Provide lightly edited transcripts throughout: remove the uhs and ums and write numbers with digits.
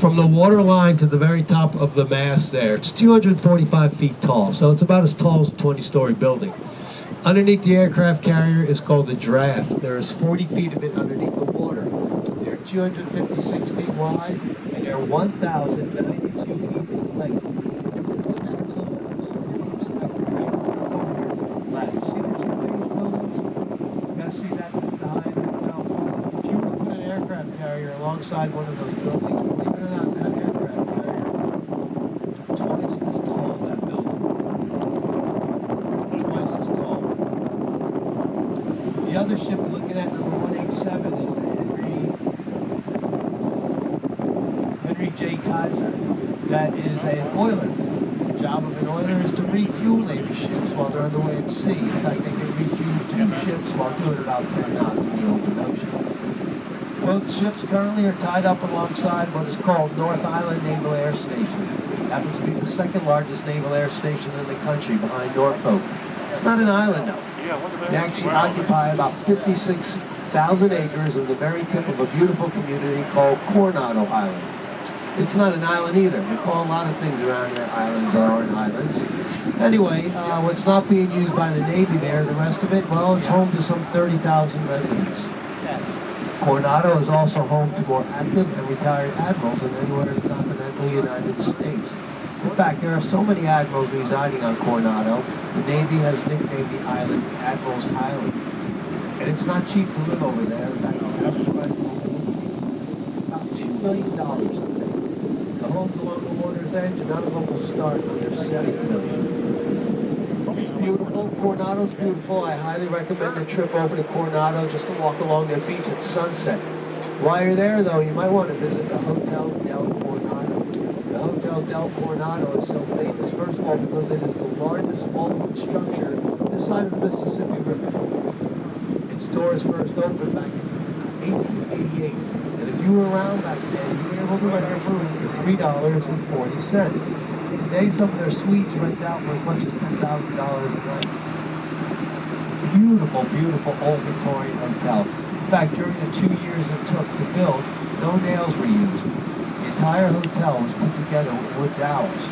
from the water line to the very top of the mast there. It's 245 feet tall, so it's about as tall as a 20-story building. Underneath the aircraft carrier is called the draft. There is 40 feet of it underneath the water. They're 256 feet wide, and they're 1,092 feet in length. Look at some perspective frames over here to the left. See the two beige buildings? You guys see that? That's the Hyatt Hotel. If you were to put an aircraft carrier alongside one of those buildings, believe it or not, that aircraft carrier twice as tall as that building. Twice as tall. The other ship we're looking at, number 187, is the Henry J. Kaiser. That is an oiler. The job of an oiler is to refuel Navy ships while they're underway at sea. In fact, they can refuel 2 ships while doing about 10 knots in the open ocean. Both ships currently are tied up alongside what is called North Island Naval Air Station. It happens to be the second largest naval air station in the country behind Norfolk. It's not an island though. They actually occupy about 56,000 acres of the very tip of a beautiful community called Coronado Island. It's not an island either. We call a lot of things around here islands or aren't islands. Anyway, what's not being used by the Navy there, the rest of it, well, it's home to some 30,000 residents. Coronado is also home to more active and retired admirals than anywhere in the continental United States. In fact, there are so many admirals residing on Coronado, the Navy has nicknamed the island Admiral's Island. And it's not cheap to live over there. In fact, the average price is about $2 million today. The homes along the water's edge, and none of them will start under $7 million. It's beautiful. Coronado's beautiful. I highly recommend a trip over to Coronado just to walk along their beach at sunset. While you're there, though, you might want to visit the Hotel del Coronado. The Hotel del Coronado is so famous, first of all, because it is the largest vaulted structure this side of the Mississippi River. Its doors first opened back in 1888. And if you were around back then, you were able to rent your room for $3.40. Today, some of their suites rent out for as much as $10,000 a night. Beautiful, beautiful old Victorian hotel. In fact, during the 2 years it took to build, no nails were used. The entire hotel was put together with wood dowels.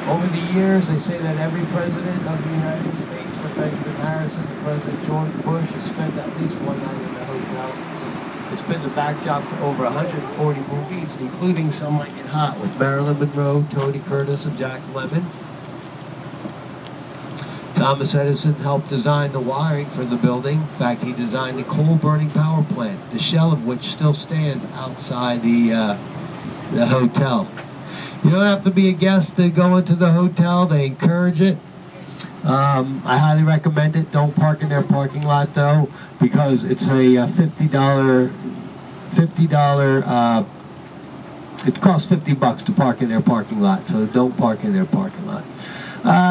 Over the years, they say that every president of the United States, from Benjamin Harrison to President George Bush, has spent at least one night in the hotel. It's been the backdrop to over 140 movies, including Some Like It Hot with Marilyn Monroe, Tony Curtis, and Jack Lemmon. Thomas Edison helped design the wiring for the building. In fact, he designed the coal-burning power plant, the shell of which still stands outside the hotel. You don't have to be a guest to go into the hotel. They encourage it. I highly recommend it. Don't park in their parking lot, though, because it's a $50, it costs $50 to park in their parking lot, so don't park in their parking lot.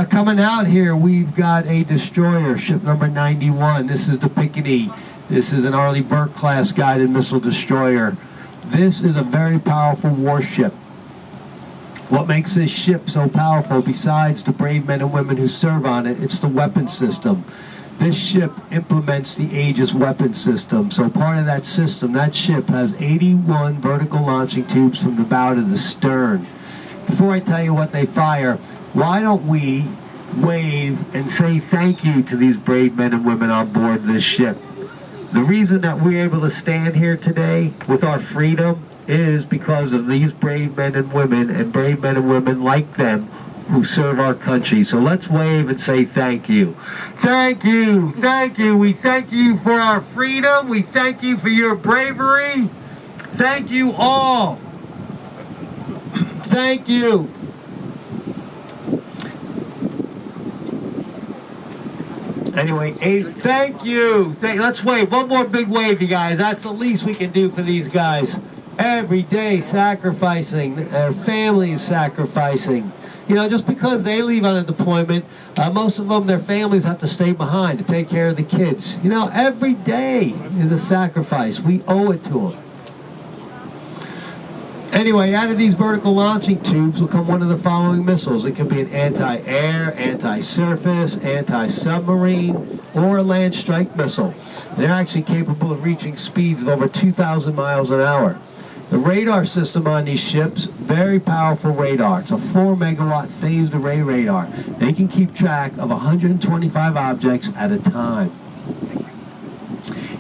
Coming out here, we've got a destroyer, ship number 91. This is the Pickaninny. This is an Arleigh Burke-class guided missile destroyer. This is a very powerful warship. What makes this ship so powerful, besides the brave men and women who serve on it, it's the weapon system. This ship implements the Aegis weapon system. So part of that system, that ship has 81 vertical launching tubes from the bow to the stern. Before I tell you what they fire, why don't we wave and say thank you to these brave men and women on board this ship? The reason that we're able to stand here today with our freedom is because of these brave men and women like them who serve our country. So let's wave and say thank you. Thank you, thank you. We thank you for our freedom. We thank you for your bravery. Thank you all. Thank you. Anyway, thank you. Let's wave. One more big wave, you guys. That's the least we can do for these guys. Every day sacrificing, their families sacrificing. You know, just because they leave on a deployment, most of them, their families have to stay behind to take care of the kids. You know, every day is a sacrifice. We owe it to them. Anyway, out of these vertical launching tubes will come one of the following missiles. It can be an anti-air, anti-surface, anti-submarine, or a land strike missile. They're actually capable of reaching speeds of over 2,000 miles an hour. The radar system on these ships, very powerful radar. It's a 4 megawatt phased array radar. They can keep track of 125 objects at a time.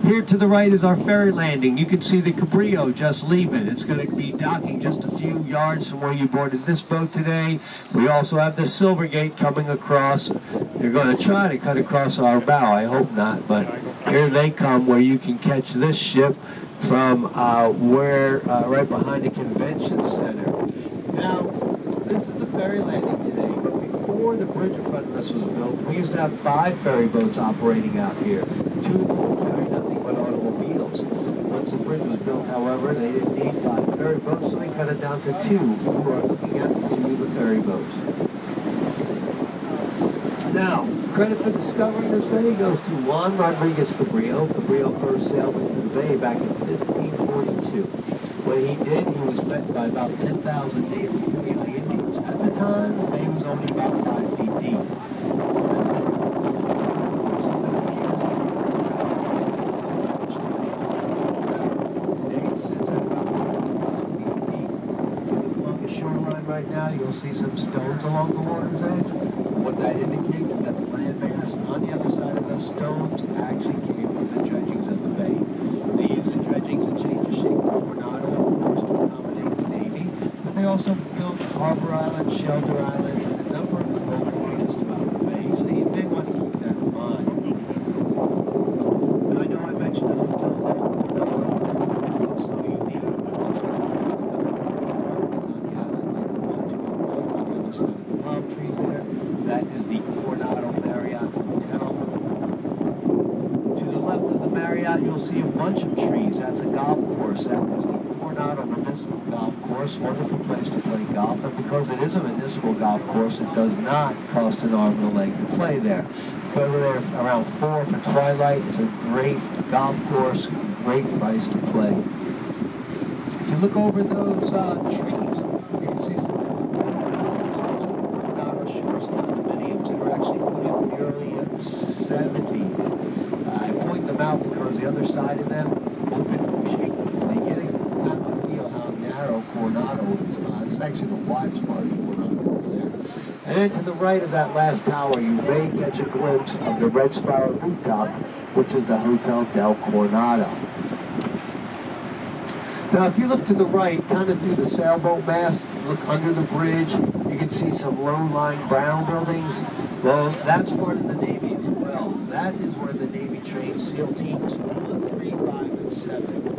Here to the right is our ferry landing. You can see the Cabrillo just leaving. It's going to be docking just a few yards from where you boarded this boat today. We also have the Silvergate coming across. They're going to try to cut across our bow. I hope not, but here they come where you can catch this ship from right behind the convention center. Now, this is the ferry landing today, but before the bridge in front of us was built, we used to have 5 ferry boats operating out here. 2 of them would carry nothing but automobiles. Once the bridge was built, however, they didn't need 5 ferry boats, so they cut it down to 2. We are looking at 2 of the ferry boats. Now, credit for discovering this bay goes to Juan Rodriguez Cabrillo. Cabrillo first sailed into the bay back in 1542. When he did, he was met by about 10,000 native Cabrillo Indians. At the time, the bay was only about 5 feet deep. That's it. Today it sits at about 55 feet deep. If you look along the shoreline right now, you'll see some stones along the water's edge. What that indicates is that the land mass on the other side of those stones actually came from the dredgings of the bay. They used the dredgings to change the shape of Coronado, of course, to accommodate the Navy, but they also built Harbor Island, Shelter Island, and a number of the local units throughout the bay, so you may want to keep that in mind. Now, I know I mentioned the hotel down it's so unique, but also is on the island, like the one on the other side of the palm trees there. That is the Coronado Marriott Hotel. To the left of the Marriott, you'll see a bunch of trees. That's a golf course. That is the Coronado Municipal Golf Course. Wonderful place to play golf. And because it is a municipal golf course, it does not cost an arm and a leg to play there. Go over there around 4 for twilight. It's a great golf course, great price to play. If you look over those trees, you can see some condominiums that were actually put in the early 70s. I point them out because the other side of them, open shape, so you get kind of a feel how narrow Coronado is. It's actually the widest part of Coronado over there. And then to the right of that last tower, you may catch a glimpse of the Red Spiral rooftop, which is the Hotel del Coronado. Now, if you look to the right, kind of through the sailboat mast, look under the bridge, you can see some low-lying brown buildings. Well, that's part of the Navy as well. That is where the Navy trains SEAL teams 1, 3, 5, and 7.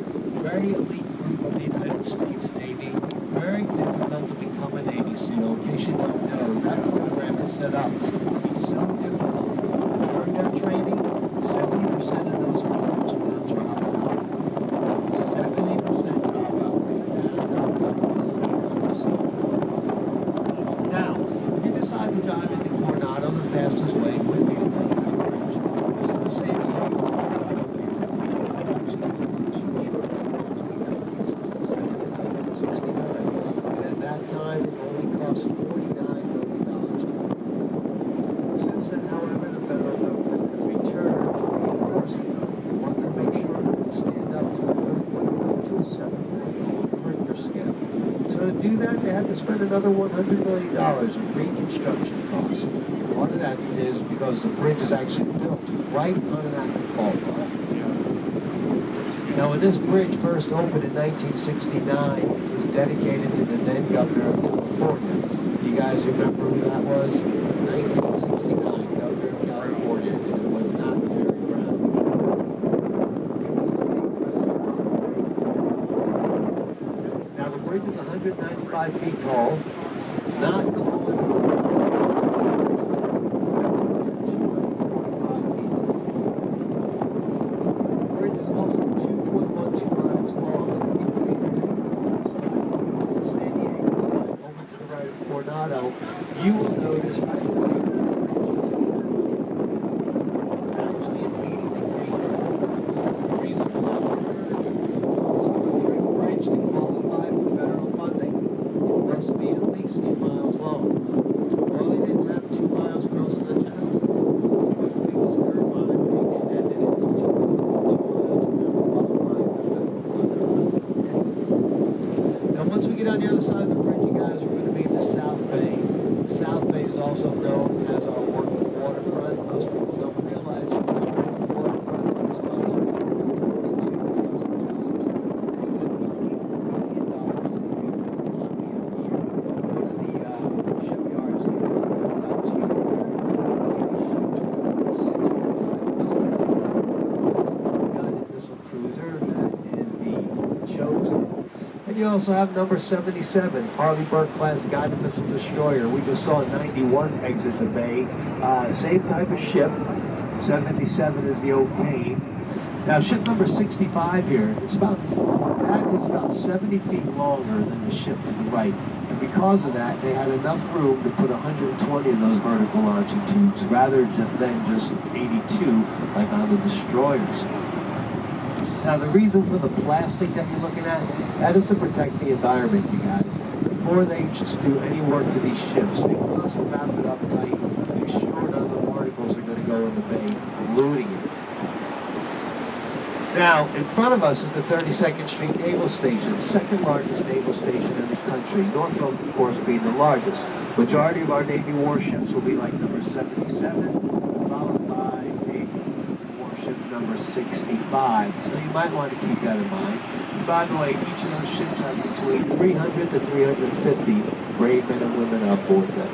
Very elite group of the United States Navy. Very difficult to become a Navy SEAL. In case you don't know, that program is set up to be so difficult. During their training, 70% of those recruits will drop out. 70% dropout rate. That's how tough it is to become a SEAL. Now, if you decide to dive into Coronado, the fastest way would be to take this bridge. This is the San Diego Coronado Bay. Actually, built in 2 short years between 1967 and 1969. And at that time, it only cost $49 million to build. Since then, however, the federal government has returned to reinforce it. We wanted to make sure it would stand up to an earthquake up to a 7.0 Richter scale. So to do that, they had to spend another $100 million in reconstruction costs. Part of that is because the bridge is actually built right on an active fault line. Now, when this bridge first opened in 1969, it was dedicated to the then governor of California. You guys remember who that was? 1969, governor of California, and it was not Jerry Brown. It was the late President Ronald Reagan. Now, the bridge is 195 feet tall. It's not tall enough. The bridge is also 2.12 miles long. And if you put your head from the left side, which is the San Diego side, over to the right of Coronado, you will notice right away that the bridge is actually an 80-degree curve. The reason for that is for a bridge to qualify for federal funding, it must be at least 2 miles long. Well, they didn't have 2 miles crossing the channel. So the biggest curve on it, they extended it to 2 miles and they were qualifying for federal funding. once we get on the other side of the bridge, you guys, we're going to be in the South Bay. The South Bay is also known as our working waterfront. Most people don't realize that the working waterfront is responsible for 42,000 jobs. Makes $1 billion to the economy a year. One of the shipyards here is about 2 ships, 65, which is a guided missile cruiser. That is the Chosen. And you also have number 77, Arleigh Burke-class guided missile destroyer. We just saw 91 exit the bay. Same type of ship. 77 is the O'Kane. Now, ship number 65 here, that is about 70 feet longer than the ship to the right. And because of that, they had enough room to put 120 of those vertical launching tubes rather than just 82 like on the destroyers. Now, the reason for the plastic that you're looking at, that is to protect the environment, you guys. Before they just do any work to these ships, they can also wrap it up tight to make sure none of the particles are going to go in the bay, polluting it. Now, in front of us is the 32nd Street Naval Station, second largest naval station in the country. Norfolk, of course, being the largest. Majority of our Navy warships will be like number 77, followed by number 65. So you might want to keep that in mind. And by the way, each of those ships have between 300 to 350 brave men and women aboard them.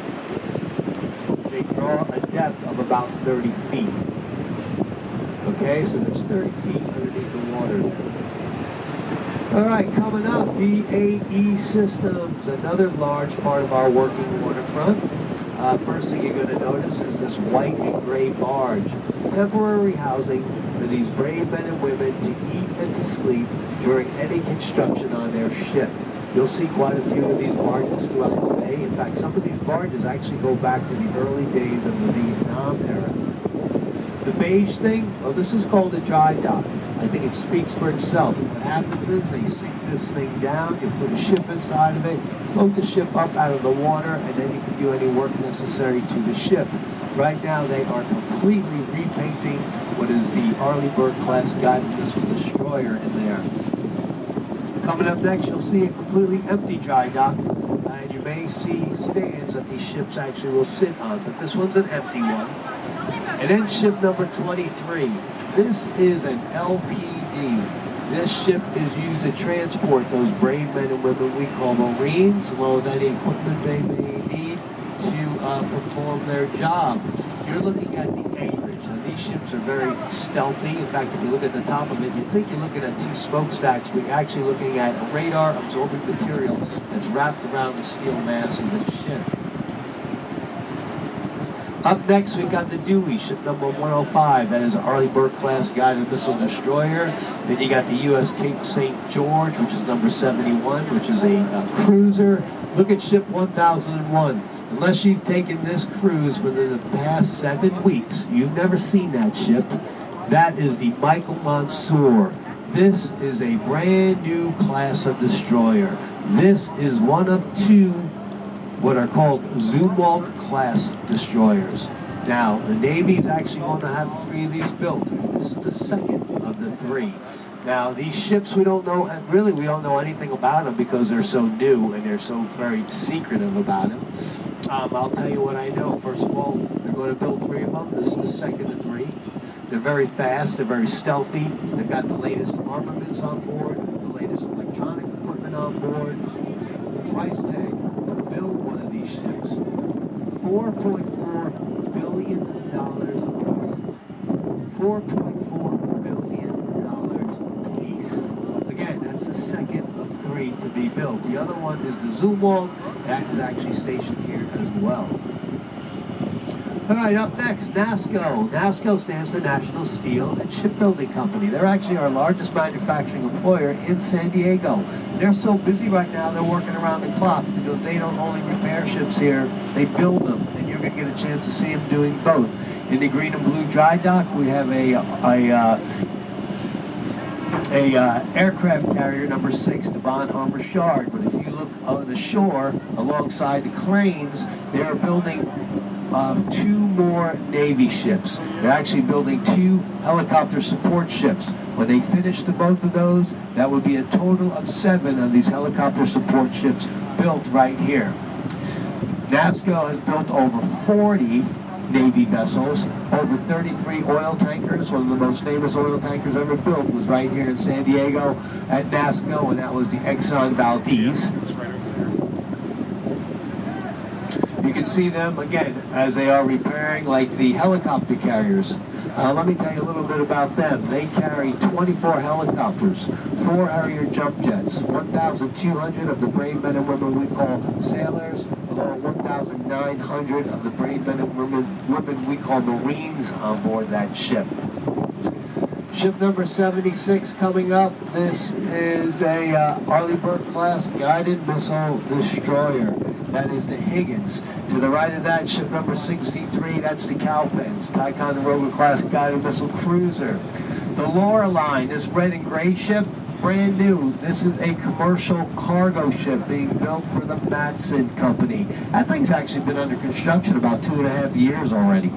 They draw a depth of about 30 feet. Okay, so there's 30 feet underneath the water there. All right, coming up, BAE Systems, another large part of our working waterfront. First thing you're going to notice is this white and gray barge. Temporary housing for these brave men and women to eat and to sleep during any construction on their ship. You'll see quite a few of these barges throughout the bay. In fact, some of these barges actually go back to the early days of the Vietnam era. The beige thing, well, this is called a dry dock. I think it speaks for itself. What happens is they sink this thing down, you put a ship inside of it, float the ship up out of the water, and then you can do any work necessary to the ship. Right now, they are completely repainting what is the Arleigh Burke-class guided missile destroyer in there. Coming up next, you'll see a completely empty dry dock, and you may see stands that these ships actually will sit on, but this one's an empty one. And then ship number 23. This is an LPD. This ship is used to transport those brave men and women we call Marines, along with any equipment they may need to perform their job. You're looking at the anchorage. Now, these ships are very stealthy. In fact, if you look at the top of it, you think you're looking at two smokestacks, but you're actually looking at a radar-absorbing material that's wrapped around the steel mass of the ship. Up next, we've got the Dewey, ship number 105. That is an Arleigh Burke-class guided missile destroyer. Then you got the U.S. Cape St. George, which is number 71, which is a cruiser. Look at ship 1001. Unless you've taken this cruise within the past 7 weeks, you've never seen that ship. That is the Michael Monsoor. This is a brand new class of destroyer. This is one of 2 what are called Zumwalt class destroyers. Now, the Navy's actually going to have 3 of these built. This is the second of the 3. Now, these ships, we don't know anything about them because they're so new and they're so very secretive about them. I'll tell you what I know. First of all, they're going to build 3 of them. This is the second of 3. They're very fast, they're very stealthy. They've got the latest armaments on board, the latest electronic equipment on board. The price tag to build one of these ships, $4.4 billion apiece. $4.4 billion apiece. Again, that's the second of 3 to be built. The other one is the Zumwalt. That is actually stationed here as well. All right, up next, NASSCO. NASSCO stands for National Steel and Shipbuilding Company. They're actually our largest manufacturing employer in San Diego. And they're so busy right now, they're working around the clock because they don't only repair ships here, they build them. And you're going to get a chance to see them doing both. In the green and blue dry dock, we have a aircraft carrier number 6, the Von Hammershard. But if you look on the shore, alongside the cranes, they are building 2 more Navy ships. They're actually building 2 helicopter support ships. When they finish the both of those, that would be a total of 7 of these helicopter support ships built right here. NASSCO has built over 40 Navy vessels, over 33 oil tankers. One of the most famous oil tankers ever built was right here in San Diego at NASSCO, and that was the Exxon Valdez. You can see them again as they are repairing, like the helicopter carriers. Let me tell you a little bit about them. They carry 24 helicopters, 4 Harrier jump jets, 1,200 of the brave men and women we call sailors, along 1,900 of the brave men and women we call Marines on board that ship. Ship number 76 coming up. This is a Arleigh Burke-class guided missile destroyer. That is the Higgins. To the right of that, ship number 63, that's the Cowpens, Ticonderoga-class guided missile cruiser. The Loreline, this red and gray ship, brand new. This is a commercial cargo ship being built for the Matson Company. That thing's actually been under construction about 2.5 years already.